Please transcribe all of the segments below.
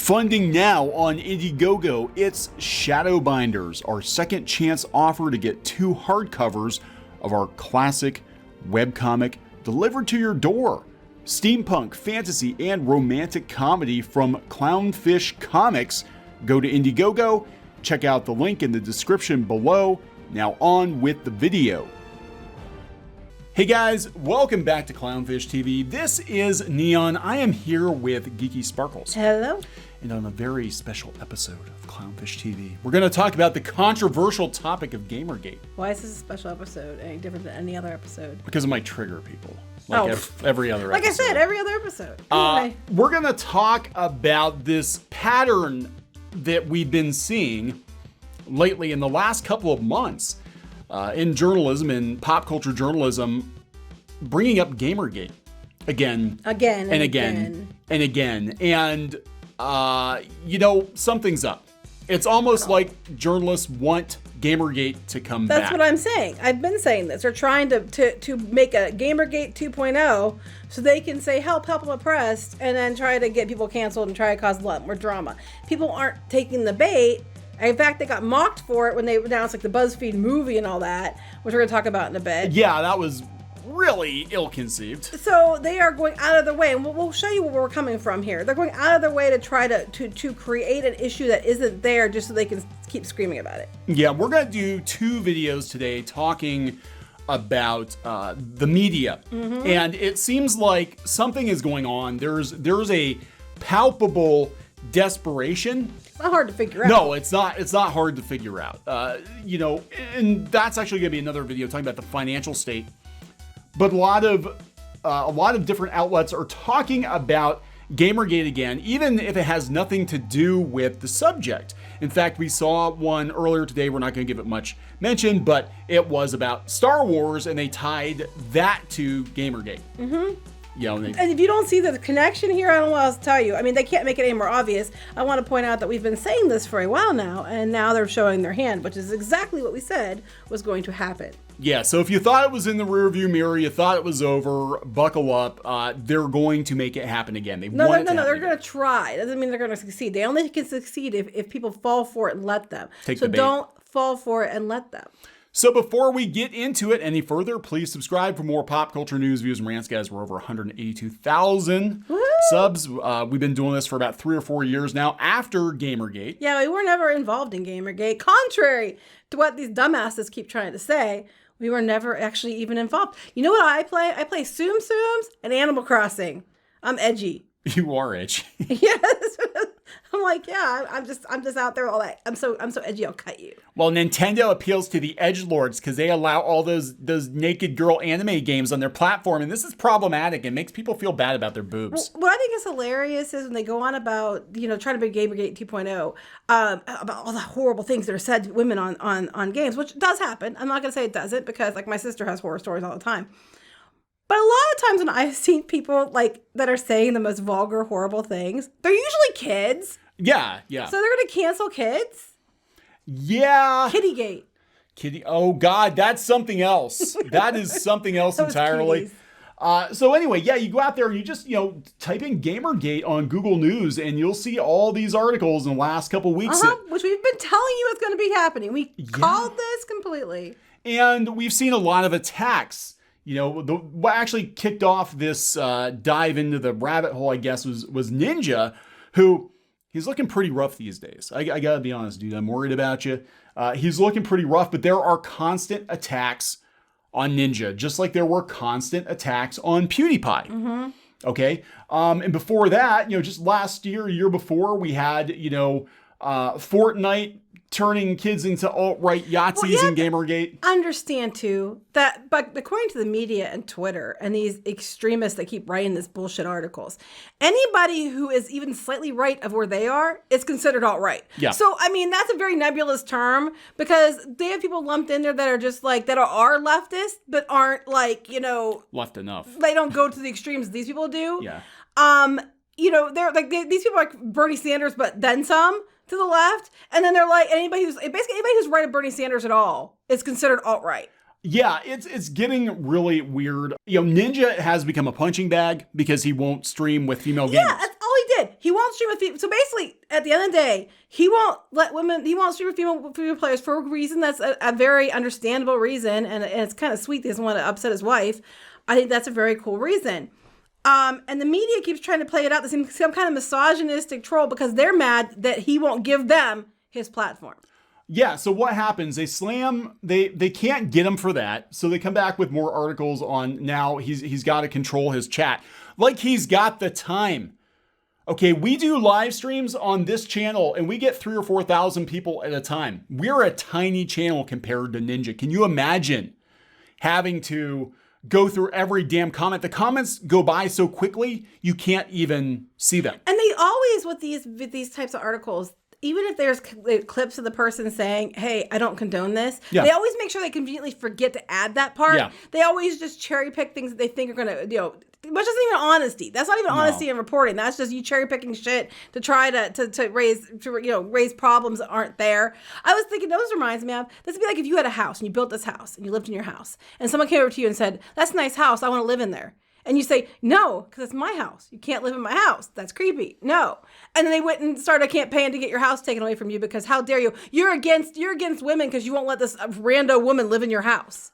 Funding now on Indiegogo, it's Shadowbinders, our second chance offer to get 2 hardcovers of our classic webcomic delivered to your door. Steampunk, fantasy, and romantic comedy from Clownfish Comics. Go to Indiegogo, check out the link in the description below. Now on with the video. Hey guys, welcome back to Clownfish TV. This is Kneon. I am here with Geeky Sparkles. Hello. And on a very special episode of Clownfish TV, we're going to talk about the controversial topic of GamerGate. Why is this a special episode any different than any other episode? Because it might trigger people. Like every other like episode. I said, every other episode. Anyway. We're going to talk about this pattern that we've been seeing lately in the last couple of months in journalism, in pop culture journalism, bringing up GamerGate again. And you know, something's up. It's almost like journalists want GamerGate to come back. That's what I'm saying. I've been saying this. They're trying to make a GamerGate 2.0 so they can say, help, I'm oppressed, and then try to get people canceled and try to cause a lot more drama. People aren't taking the bait. In fact, they got mocked for it when they announced like the Buzzfeed movie and all that, which we're going to talk about in a bit. Yeah, that was really ill-conceived. So they are going out of their way, and we'll show you where we're coming from here. They're going out of their way to try to create an issue that isn't there just so they can keep screaming about it. Yeah, we're going to do 2 videos today talking about the media. Mm-hmm. And it seems like something is going on. There's a palpable desperation. It's not hard to figure out. No, it's not hard to figure out. You know, and that's actually going to be another video talking about the financial state. But a lot of different outlets are talking about GamerGate again, even if it has nothing to do with the subject. In fact, we saw one earlier today. We're not going to give it much mention, but it was about Star Wars, and they tied that to GamerGate. Mm-hmm. You know, and if you don't see the connection here, I don't know what else to tell you. I mean, they can't make it any more obvious. I want to point out that we've been saying this for a while now, and now they're showing their hand, which is exactly what we said was going to happen. Yeah, so if you thought it was in the rearview mirror, you thought it was over, buckle up. They're going to make it happen again. They're going to try. It doesn't mean they're going to succeed. They only can succeed if people fall for it and let them. So don't fall for it and let them. So before we get into it any further, please subscribe for more pop culture news, views, and rants, guys. We're over 182,000 subs. We've been doing this for about 3 or 4 years now after GamerGate. Yeah, we were never involved in GamerGate. Contrary to what these dumbasses keep trying to say, we were never actually even involved. You know what I play? I play Tsum Tsums and Animal Crossing. I'm edgy. You are edgy. Yes. I'm like, yeah, I'm just out there all that. I'm so edgy, I'll cut you. Well, Nintendo appeals to the edgelords because they allow all those naked girl anime games on their platform, and this is problematic. It makes people feel bad about their boobs. Well, what I think is hilarious is when they go on about, you know, trying to be GamerGate 2.0, about all the horrible things that are said to women on games, which does happen. I'm not going to say it doesn't because, like, my sister has horror stories all the time. But a lot of times when I've seen people like that are saying the most vulgar, horrible things, they're usually kids. Yeah. So they're going to cancel kids? Yeah. Kittygate. Oh, God, that's something else. That is something else entirely. So anyway, yeah, you go out there and you just, type in GamerGate on Google News and you'll see all these articles in the last couple of weeks. Which we've been telling you is going to be happening. We called this completely. And we've seen a lot of attacks. You know, what actually kicked off this dive into the rabbit hole, I guess, was Ninja, who he's looking pretty rough these days. I gotta be honest, dude. I'm worried about you. He's looking pretty rough, but there are constant attacks on Ninja, just like there were constant attacks on PewDiePie. Mm-hmm. Okay, and before that, just last year before, we had Fortnite turning kids into alt-right Yahtzees in GamerGate. Understand too that, but according to the media and Twitter and these extremists that keep writing this bullshit articles, anybody who is even slightly right of where they are is considered alt-right. Yeah. So I mean that's a very nebulous term because they have people lumped in there that are just like that are leftist but aren't like left enough. They don't go to the extremes these people do. Yeah. They're like these people are like Bernie Sanders but then some. To the left, and then they're like anybody who's right of Bernie Sanders at all is considered alt-right. Yeah, it's getting really weird. Ninja has become a punching bag because he won't stream with female gamers. Yeah, that's all he did. He won't stream with female. So basically, at the end of the day, he won't let women. He won't stream with female players for a reason that's a very understandable reason, and it's kind of sweet. He doesn't want to upset his wife. I think that's a very cool reason. And the media keeps trying to play it out. This some kind of misogynistic troll because they're mad that he won't give them his platform. Yeah, so what happens? They slam, they can't get him for that. So they come back with more articles on now he's got to control his chat. Like he's got the time. Okay, we do live streams on this channel and we get 3,000 or 4,000 people at a time. We're a tiny channel compared to Ninja. Can you imagine having to go through every damn comment? The comments go by so quickly, you can't even see them. And they always, with these types of articles, even if there's clips of the person saying, hey, I don't condone this, they always make sure they conveniently forget to add that part. Yeah. They always just cherry pick things that they think are going to, which isn't even honesty. That's not even honesty in reporting. That's just you cherry picking shit to try to raise problems that aren't there. I was thinking, those reminds me of, this would be like if you had a house and you built this house and you lived in your house and someone came over to you and said, that's a nice house, I want to live in there. And you say, no, because it's my house. You can't live in my house. That's creepy. No. And then they went and started a campaign to get your house taken away from you because how dare you? You're against women because you won't let this rando woman live in your house.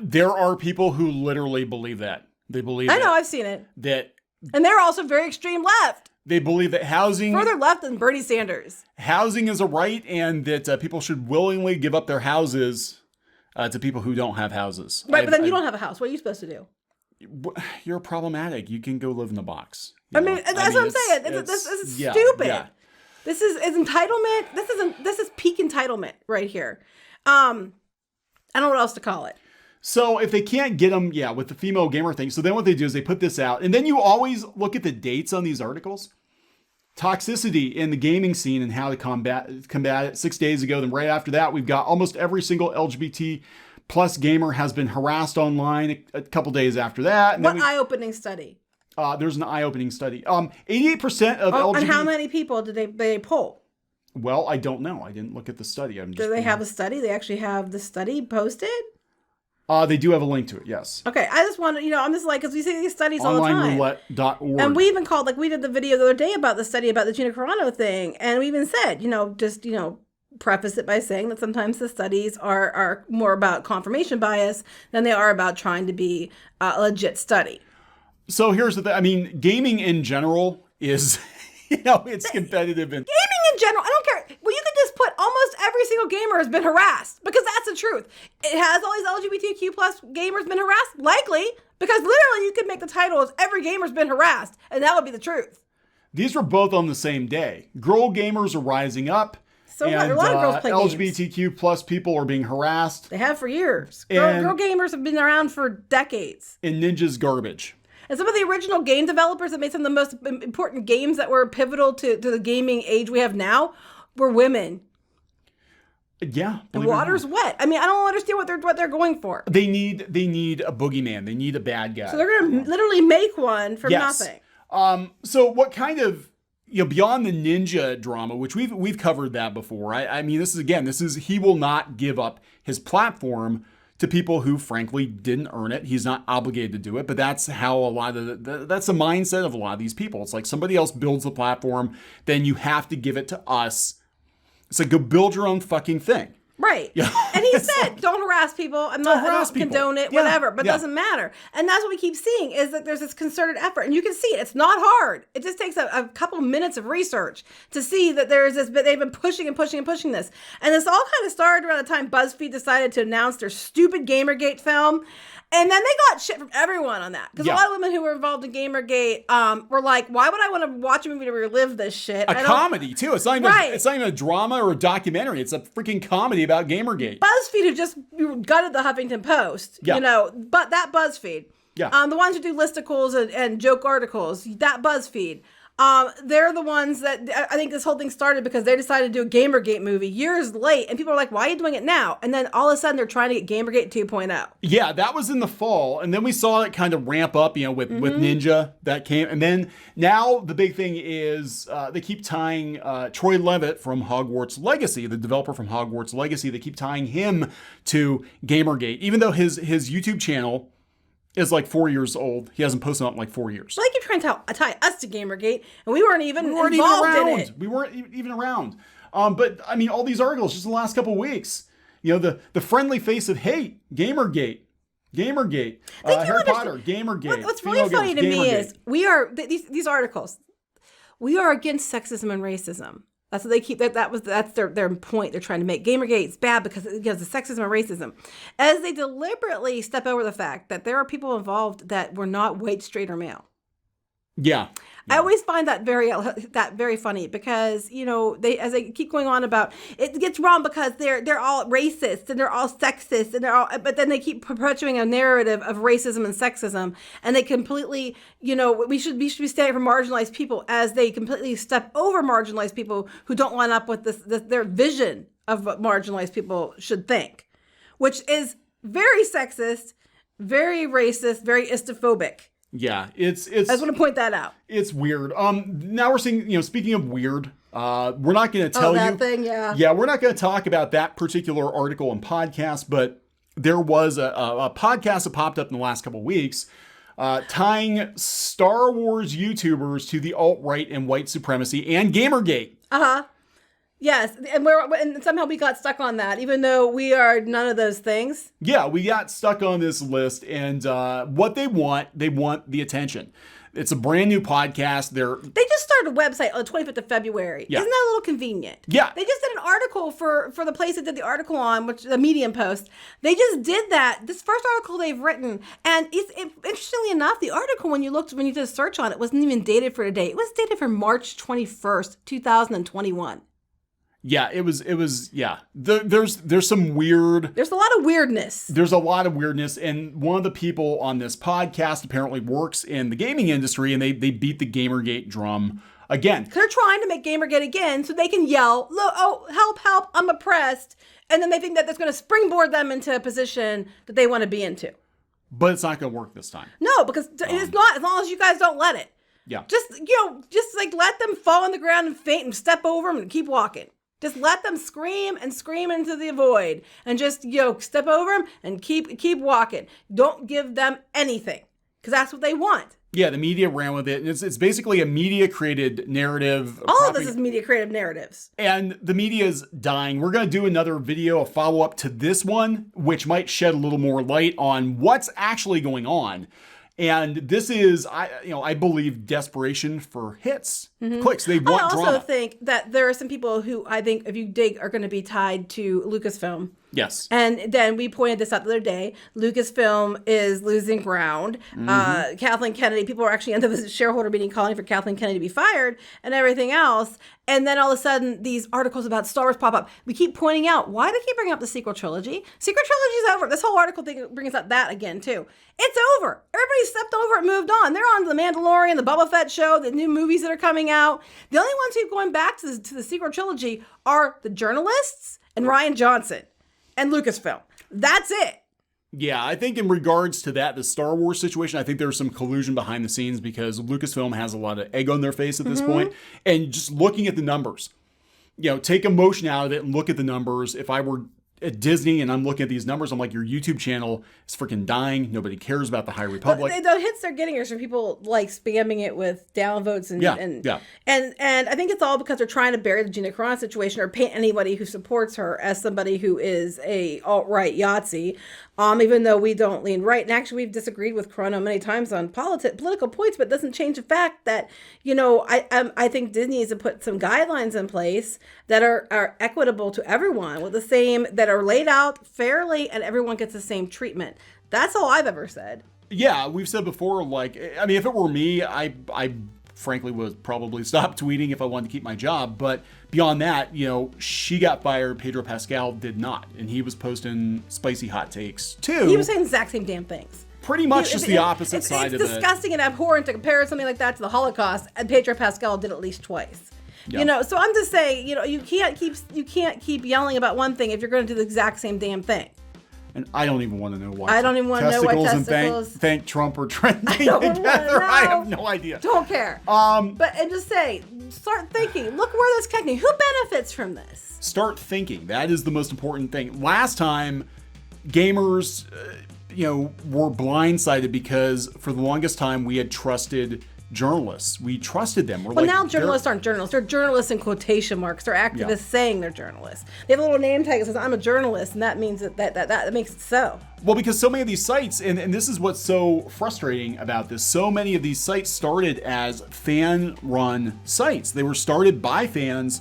There are people who literally believe that. They believe I know, I've seen it. And they're also very extreme left. They believe that housing... Further left than Bernie Sanders. Housing is a right and that people should willingly give up their houses to people who don't have houses. Right, but then you don't have a house. What are you supposed to do? You're problematic. You can go live in the box. That's what I'm saying. This is stupid. Yeah. This is entitlement. This is peak entitlement right here. I don't know what else to call it. So if they can't get them, with the female gamer thing. So then what they do is they put this out, and then you always look at the dates on these articles. Toxicity in the gaming scene and how to combat it 6 days ago. Then right after that, we've got almost every single LGBT plus gamer has been harassed online a couple days after that. And what eye-opening study? There's an eye-opening study. 88% of LGBT... And how many people did they poll? Well, I don't know. I didn't look at the study. Do they have a study? They actually have the study posted? They do have a link to it, yes. Okay, I just want to, I'm just like, because we see these studies all the time. OnlineRoulette.org. And we even called, we did the video the other day about the study about the Gina Carano thing, and we even said, preface it by saying that sometimes the studies are more about confirmation bias than they are about trying to be a legit study. So here's the thing. I mean, gaming in general is, it's competitive. Gaming in general, I don't care. Well, you could just put almost every single gamer has been harassed because that's the truth. It has all these LGBTQ plus gamers been harassed? Likely, because literally you could make the title as every gamer's been harassed, and that would be the truth. These were both on the same day. Girl gamers are rising up. So a lot of girls play LGBTQ games. plus people are being harassed. They have for years. Girl gamers have been around for decades. And Ninja's garbage. And some of the original game developers that made some of the most important games that were pivotal to the gaming age we have now were women. Yeah. And water's wet. I mean, I don't understand what they're going for. They need a boogeyman. They need a bad guy. So they're going to literally make one from nothing. So what kind of, beyond the Ninja drama, which we've covered that before. I mean, this is he will not give up his platform to people who frankly didn't earn it. He's not obligated to do it, but that's how that's the mindset of a lot of these people. It's like somebody else builds the platform, then you have to give it to us. It's like, go build your own fucking thing. Right. Yeah. And he said, don't harass people. I don't condone it, whatever, but it doesn't matter. And that's what we keep seeing is that there's this concerted effort. And you can see it. It's not hard. It just takes a couple minutes of research to see that there's this, but they've been pushing and pushing and pushing this. And this all kind of started around the time BuzzFeed decided to announce their stupid GamerGate film. And then they got shit from everyone on that. Because a lot of women who were involved in GamerGate were like, why would I want to watch a movie to relive this shit? A comedy, too. It's not even a drama or a documentary. It's a freaking comedy about GamerGate. BuzzFeed who just gutted the Huffington Post, but that BuzzFeed. Yeah. The ones who do listicles and joke articles, that BuzzFeed. They're the ones that I think this whole thing started because they decided to do a GamerGate movie years late, and people are like, why are you doing it now? And then all of a sudden they're trying to get GamerGate 2.0. Yeah, that was in the fall, and then we saw it kind of ramp up, with Ninja that came, and then now the big thing is they keep tying Troy Levitt from Hogwarts Legacy, the developer from Hogwarts Legacy, they keep tying him to GamerGate, even though his YouTube channel is like 4 years old. He hasn't posted on it in like 4 years. Well, they keep trying to tie us to GamerGate, and we weren't even involved in it. We weren't even around. But I mean, all these articles just in the last couple of weeks. You know, the friendly face of hate, GamerGate. Harry Potter, GamerGate. What's really funny to me is we are these articles. We are against sexism and racism. That's what they keep. That's their point they're trying to make. GamerGate's bad because of sexism and racism, as they deliberately step over the fact that there are people involved that were not white, straight, or male. Yeah. I always find that very funny because, you know, as they keep going on about it gets wrong because they're all racist and they're all sexist and but then they keep perpetuating a narrative of racism and sexism, and they completely, you know, we should be standing for marginalized people as they completely step over marginalized people who don't line up with their vision of what marginalized people should think, which is very sexist, very racist, very istophobic. Yeah, it's. I just want to point that out. It's weird. Now we're seeing, you know, speaking of weird, we're not going to tell that thing, yeah. Yeah, we're not going to talk about that particular article and podcast, but there was a podcast that popped up in the last couple of weeks, tying Star Wars YouTubers to the alt-right and white supremacy and GamerGate. Yes, and somehow we got stuck on that, even though we are none of those things. Yeah, we got stuck on this list, and what they want the attention. It's a brand new podcast. They just started a website on the 25th of February. Yeah. Isn't that a little convenient? Yeah. They just did an article for the place that did the article on, which the Medium Post. They just did that. This first article they've written, and interestingly enough, the article when you did a search on it wasn't even dated for today. It was dated for March 21st, 2021. Yeah, it was. Yeah, there's some weird. There's a lot of weirdness. And one of the people on this podcast apparently works in the gaming industry, and they beat the GamerGate drum again. They're trying to make GamerGate again so they can yell, "Oh, help! I'm oppressed," and then they think that that's going to springboard them into a position that they want to be into. But it's not going to work this time. No, because it's not. As long as you guys don't let it. Yeah. Just like let them fall on the ground and faint and step over them and keep walking. Just let them scream into the void and just, step over them and keep walking. Don't give them anything because that's what they want. Yeah, the media ran with it. It's basically a media-created narrative. All of this is media-created narratives. And the media is dying. We're going to do another video, a follow-up to this one, which might shed a little more light on what's actually going on. And this is, I believe, desperation for hits, clicks. They want drama. I also think that there are some people who I think, if you dig, are going to be tied to Lucasfilm. Yes. And then we pointed this out the other day. Lucasfilm is losing ground. Kathleen Kennedy, people are actually in the shareholder meeting calling for Kathleen Kennedy to be fired and everything else. And then all of a sudden, these articles about Star Wars pop up. We keep pointing out, why do they keep bringing up the sequel trilogy? Sequel trilogy is over. This whole article thing brings up that again, too. It's over. Everybody stepped over it, moved on. They're on to The Mandalorian, the Boba Fett show, the new movies that are coming out. The only ones who keep going back to the sequel trilogy are the journalists and Rian Johnson and Lucasfilm. That's it. Yeah, I think in regards to that, the Star Wars situation, I think there's some collusion behind the scenes because Lucasfilm has a lot of egg on their face at this point. And just looking at the numbers, take emotion out of it and look at the numbers. If I were at Disney and I'm looking at these numbers, I'm like, your YouTube channel is freaking dying. Nobody cares about the High Republic. The hits they're getting are from people like spamming it with downvotes and I think it's all because they're trying to bury the Gina Carano situation or paint anybody who supports her as somebody who is a alt-right Yahtzee. Even though we don't lean right. And actually, we've disagreed with Carano many times on political points, but it doesn't change the fact that, I think Disney needs to put some guidelines in place that are equitable to everyone with the same, that are laid out fairly and everyone gets the same treatment. That's all I've ever said. Yeah, we've said before, if it were me, I frankly would probably stop tweeting if I wanted to keep my job. But beyond that, she got fired. Pedro Pascal did not. And he was posting spicy hot takes too. He was saying the exact same damn things. Pretty much just the opposite side of it. It's disgusting and abhorrent to compare something like that to the Holocaust. And Pedro Pascal did at least twice. Yep. So I'm just saying, you can't keep yelling about one thing if you're going to do the exact same damn thing. And I don't even want to know why. I don't even want to know why testicles. And thank Trump are trending together. I have no idea. Don't care. And just say, start thinking. Look where this connecting. Who benefits from this? Start thinking. That is the most important thing. Last time, gamers were blindsided because for the longest time we had trusted journalists. We trusted them. Well, now journalists aren't journalists. They're journalists in quotation marks. They're activists saying they're journalists. They have a little name tag that says, I'm a journalist, and that means that makes it so. Well, because so many of these sites, and this is what's so frustrating about this, so many of these sites started as fan-run sites. They were started by fans,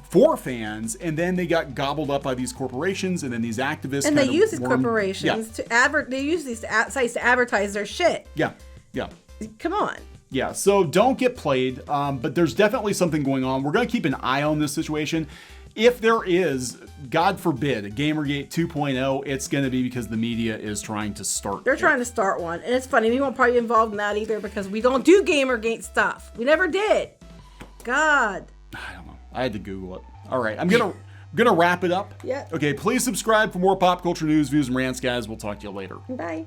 for fans, and then they got gobbled up by these corporations, and then these activists. And they use these corporations to they use these sites to advertise their shit. Yeah. Come on. Yeah, so don't get played, but there's definitely something going on. We're going to keep an eye on this situation. If there is, God forbid, a GamerGate 2.0, it's going to be because the media is trying to start. They're trying to start one. And it's funny, we won't probably be involved in that either because we don't do GamerGate stuff. We never did. God. I don't know. I had to Google it. All right, I'm gonna wrap it up. Yeah. Okay, please subscribe for more pop culture news, views, and rants, guys. We'll talk to you later. Bye.